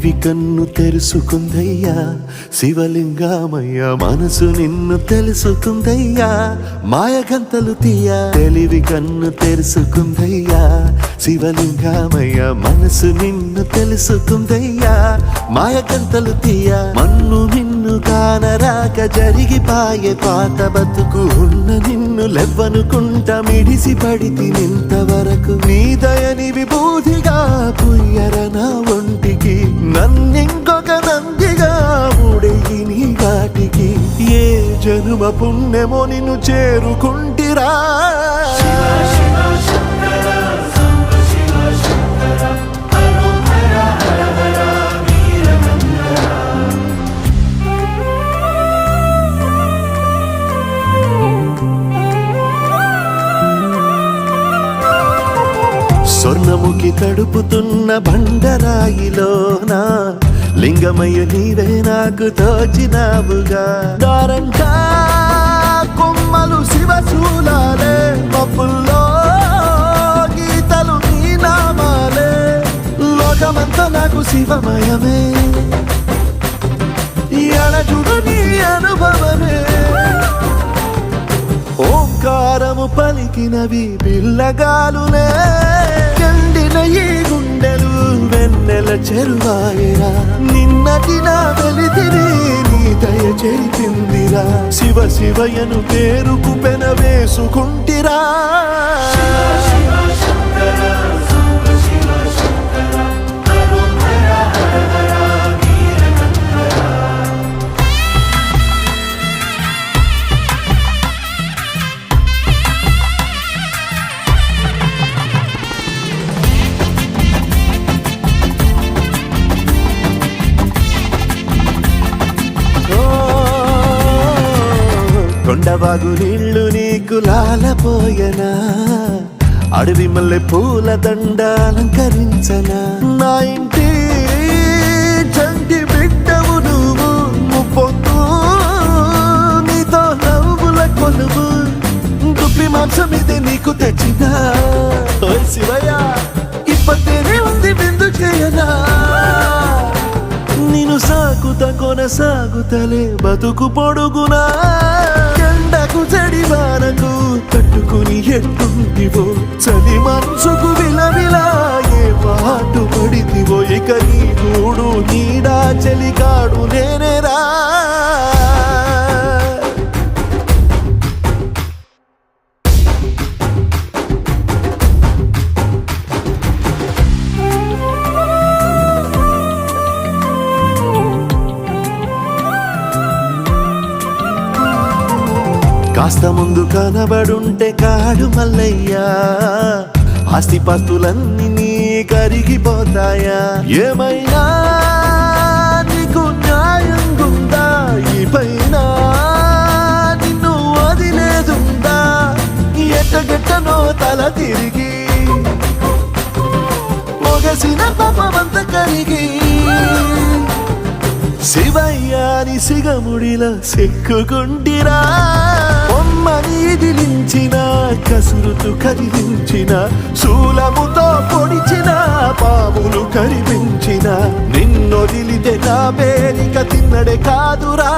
తెలివి కన్ను తెరుసుకుందయ్యా శివలింగమయ్య మనసు నిన్ను తెలుసుకుందయ్యా మాయగంతలు తీయ తెలివి కన్ను తెరుసుకుందయ్యా శివలింగమయ్య మనసు నిన్ను తెలుసుకుందయ్యా మాయగంతలు తీయ మన్ను నిన్ను కానరాక జరిగిపాయే పాత బతుకు ఉన్న నిన్ను లెవ్వనుకుంట మిడిసి పడితి నింతవరకు నీ దయని విభూతిగా పుయ్యర నా ఒంటికి నన్నింకొక నందిగా ఊడేయి నీ గాటికి ఏ జనుమ పుణ్యమో నిన్ను చేరుకుంటిరా స్వర్ణముఖి తడుపుతున్న బండరాయిలోనా లింగమయ్య నీవే నాకు తోచినావుగా దారంటా కొమ్మలు శివశూలాలే మబ్బుల్లో గీతలు నీ నామాలే లోకమంతా నాకు శివమయమే ఎడజుడు నీ అనుభవమే ఓంకారము పలికినవి పిల్లగాలునే కండిన ఈ గుండెలు వెన్నెల చెరువాయరా నిన్నటి నా వెలితిరి నీ దయ చెరిపిందిరా శివ శివయను పేరుకు పెన వేసుకుంటిరా కొండవాగు నీళ్లు నీకు లాలపోయనా అడవి మల్లె పూల దండ అలంకరించనా నా ఇంటి చంటి బిడ్డవు నువ్వు ముప్పొద్దు నీతో నవ్వుల కొలువు దుప్పి మాంసం ఇది నీకు తెచ్చినా శివయ్య ఇప్పటినే ఉంది బిందు చేయనా నిన్ను సాగుత కొనసాగుతలే బతుకు పొడుగునా ఎండకు చడివానకు తట్టుకుని ఎట్టుంటివో చలి మనసుకు విలవిలా ఏ పాటు పడితివో ఇక నీ గూడు నీడా చలికాడు నేనేరా కాస్త ముందు కనబడుంటే కాడు మల్లయ్యా ఆస్తిపాస్తులన్నీ నీ కరిగిపోతాయా ఏమైనా నీకు న్యాయం గుందా ఈ పైన నిన్ను వదిలేదుందా ఎట్టగెట్టనో తల తిరిగి మొగసిన పాపమంత కరిగి శివయ్యాని సిగముడిలా సిక్కుకుంటిరా బొమ్మని దిలించిన కసురుతూ కదిలించిన శూలముతో పొడిచిన పాములు కరిపించిన నిన్నొదిలితే నా పేరిక తిన్నడే కాదురా